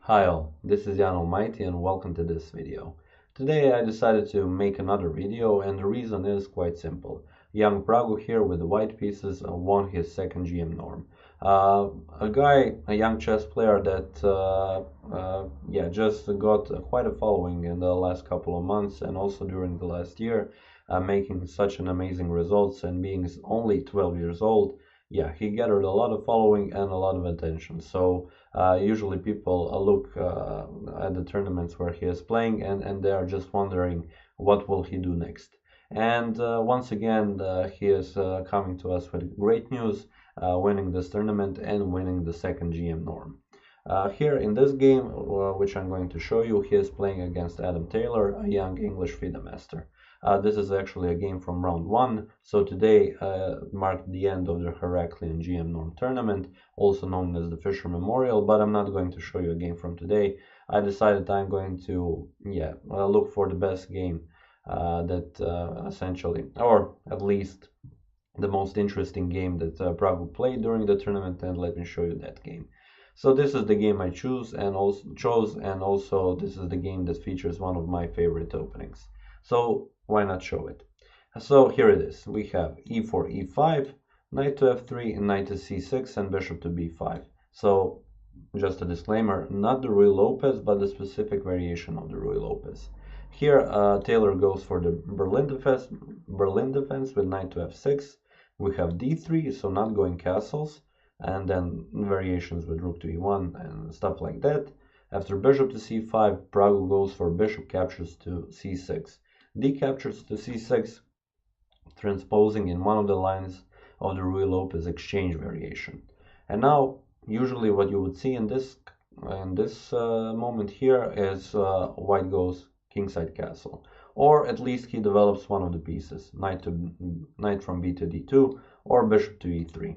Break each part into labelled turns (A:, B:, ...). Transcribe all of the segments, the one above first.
A: Hi all, this is Allmighty and welcome to this video. Today I decided to make another video and the reason is quite simple. Young Pragu here with the white pieces won his second GM norm. A young chess player that just got quite a following in the last couple of months and also during the last year, making such an amazing results and being only 12 years old. Yeah, he gathered a lot of following and a lot of attention. So usually people look at the tournaments where he is playing and they are just wondering what will he do next. And once again, he is coming to us with great news, winning this tournament and winning the second GM norm. Here in this game, which I'm going to show you, he is playing against Adam Taylor, a young English FIDE master. This is actually a game from round 1, so today marked the end of the Heraklion GM norm tournament, also known as the Fischer Memorial, but I'm not going to show you a game from today. I decided I'm going to look for the best game essentially, or at least the most interesting game that Pragu played during the tournament, and let me show you that game. So this is the game I chose, and also this is the game that features one of my favorite openings. So why not show it? So here it is. We have e4, e5, knight to f3, knight to c6, and bishop to b5. So just a disclaimer, not the Ruy Lopez, but the specific variation of the Ruy Lopez. Here Taylor goes for the Berlin defense with knight to f6. We have d3, so not going castles, and then variations with rook to e1 and stuff like that. After bishop to c5, Pragu goes for bishop captures to c6. D captures to c6, transposing in one of the lines of the Ruy Lopez exchange variation. And now, usually what you would see in this moment here is white goes kingside castle, or at least he develops one of the pieces, knight from b to d2 or bishop to e3.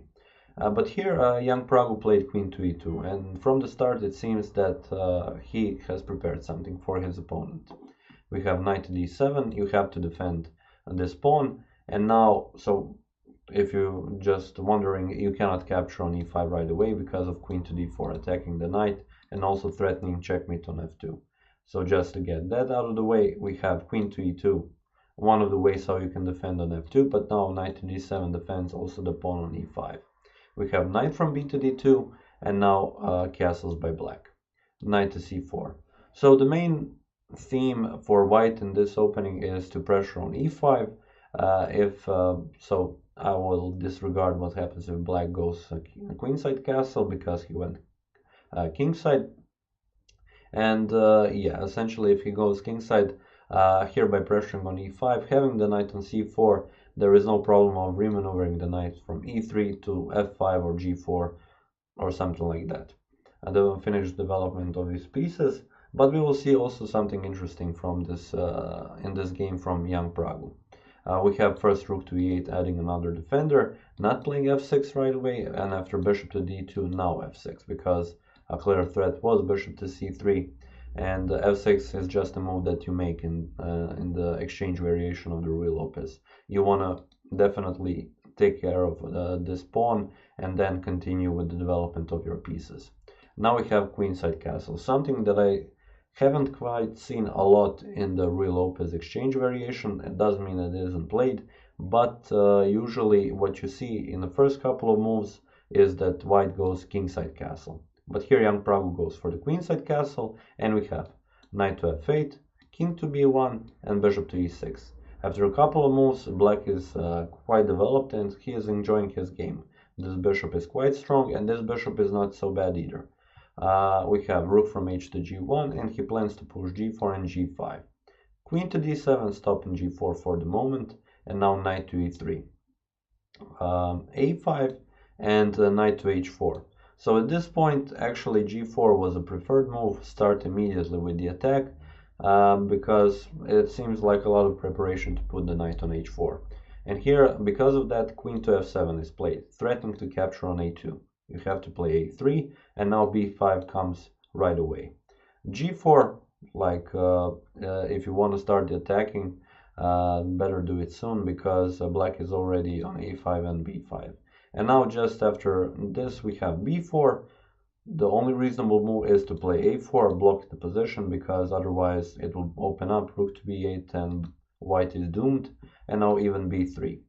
A: But here young Pragu played queen to e2, and from the start it seems that he has prepared something for his opponent. We have knight to d7, you have to defend this pawn, and now, so if you're just wondering, you cannot capture on e5 right away because of queen to d4 attacking the knight and also threatening checkmate on f2. So just to get that out of the way, we have queen to e2, one of the ways how you can defend on f2, but now knight to d7 defends also the pawn on e5. We have knight from b to d2, and now castles by black, knight to c4. So the main theme for white in this opening is to pressure on e5. So I will disregard what happens if black goes queenside castle because he went kingside. And essentially if he goes kingside, here by pressuring on e5, having the knight on c4, there is no problem of remaneuvering the knight from e3 to f5 or g4 or something like that. The finished development of these pieces. But we will see also something interesting from this in this game from young Pragu. We have first rook to e8 adding another defender, not playing f6 right away, and after bishop to d2 now f6, because a clear threat was bishop to c3, and f6 is just a move that you make in the exchange variation of the Ruy Lopez. You want to definitely take care of this pawn and then continue with the development of your pieces. Now we have queenside castle, something that I haven't quite seen a lot in the Ruy Lopez exchange variation. It doesn't mean that it isn't played, but usually what you see in the first couple of moves is that white goes kingside castle. But here young Pragu goes for the queenside castle, and we have knight to f8, king to b1, and bishop to e6. After a couple of moves, black is quite developed and he is enjoying his game. This bishop is quite strong, and this bishop is not so bad either. We have rook from h to g1, and he plans to push g4 and g5. Queen to d7, stopping g4 for the moment, and now knight to e3. a5 and knight to h4. So at this point, actually g4 was a preferred move. Start immediately with the attack, because it seems like a lot of preparation to put the knight on h4. And here, because of that, queen to f7 is played, threatening to capture on a2. You have to play a3, and now b5 comes right away. g4, like if you want to start the attacking, better do it soon because black is already on a5 and b5. And now just after this we have b4, The only reasonable move is to play a4, block the position, because otherwise it will open up rook to b8 and white is doomed, and now even b3.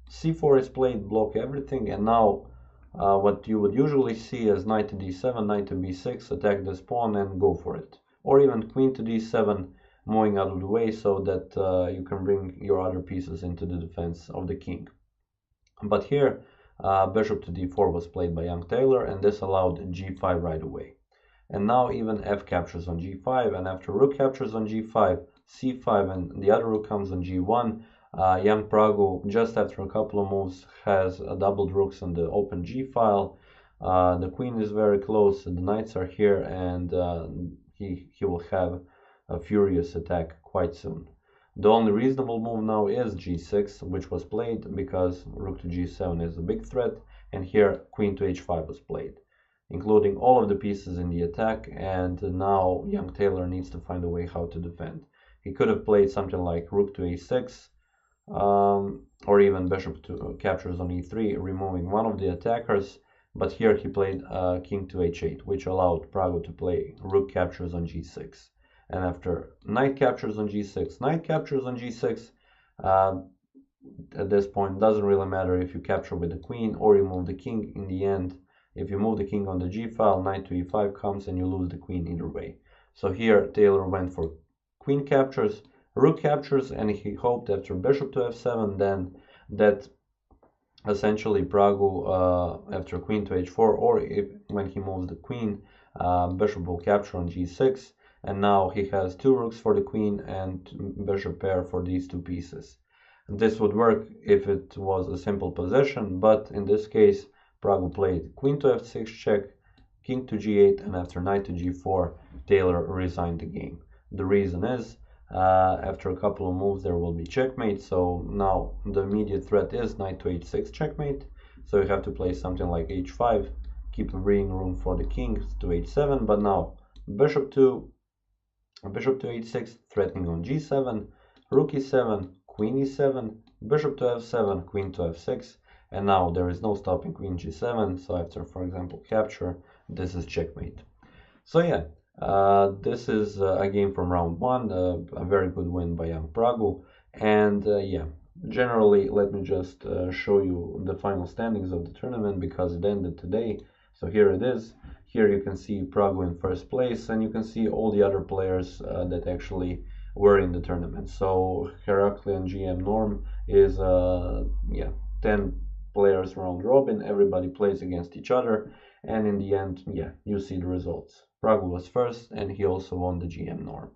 A: c4 is played, block everything, and now what you would usually see is knight to d7, knight to b6, attack this pawn and go for it. Or even queen to d7, moving out of the way so that you can bring your other pieces into the defense of the king. But here, bishop to d4 was played by young Taylor, and this allowed g5 right away. And now even f captures on g5, and after rook captures on g5, c5, and the other rook comes on g1, young Pragu, just after a couple of moves, has doubled rooks on the open g file. The queen is very close, the knights are here, and he will have a furious attack quite soon. The only reasonable move now is g6, which was played because rook to g7 is a big threat, and here queen to h5 was played, including all of the pieces in the attack, and now young Taylor needs to find a way how to defend. He could have played something like rook to a6, or even bishop to captures on e3, removing one of the attackers, but here he played king to h8, which allowed Pragu to play rook captures on g6. And after knight captures on g6, knight captures on g6, at this point doesn't really matter if you capture with the queen or you move the king. In the end, if you move the king on the g file, knight to e5 comes and you lose the queen either way. So here Taylor went for queen captures, rook captures, and he hoped after bishop to f7 then that essentially Pragu after queen to h4, or when he moves the queen, bishop will capture on g6, and now he has two rooks for the queen and bishop pair for these two pieces. This would work if it was a simple possession, but in this case Pragu played queen to f6 check, king to g8, and after knight to g4 Taylor resigned the game. The reason is after a couple of moves there will be checkmate, so now the immediate threat is knight to h6 checkmate, so you have to play something like h5, keep breathing room for the king to h7, but now bishop to h6 threatening on g7, rook e7, queen e7, bishop to f7, queen to f6, and now there is no stopping queen g7, so after, for example, capture, this is checkmate. So yeah, this is a game from round 1, a very good win by young Pragu, and yeah, generally let me just show you the final standings of the tournament because it ended today. So here it is. Here you can see Pragu in first place, and you can see all the other players that actually were in the tournament. So Heraklion GM Norm is 10 players round robin, everybody plays against each other, and in the end, yeah, you see the results. Pragu was first, and he also won the GM Norm.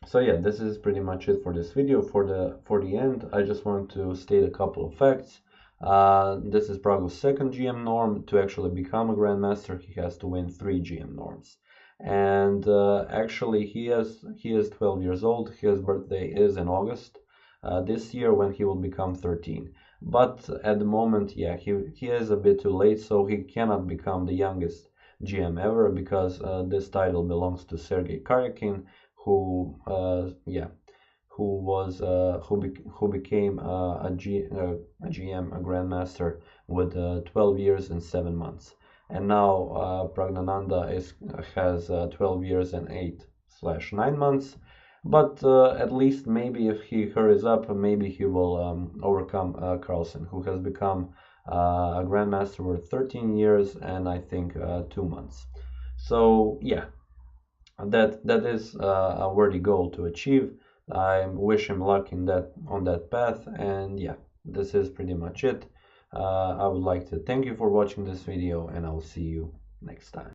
A: So yeah, this is pretty much it for this video. For the end, I just want to state a couple of facts. This is Pragu's second GM Norm. To actually become a Grandmaster, he has to win 3 GM Norms. And actually, he is 12 years old. His birthday is in August this year, when he will become 13. But at the moment, yeah, he is a bit too late, so he cannot become the youngest GM ever, because this title belongs to Sergei Karyakin, who became a GM, a Grandmaster, with 12 years and 7 months. And now Praggnanandhaa has 12 years and 8/9 months. But at least maybe if he hurries up, maybe he will overcome Carlsen, who has become a Grandmaster with 13 years and I think 2 months. So yeah, that is a worthy goal to achieve. I wish him luck on that path, and yeah, this is pretty much it. I would like to thank you for watching this video, and I'll see you next time.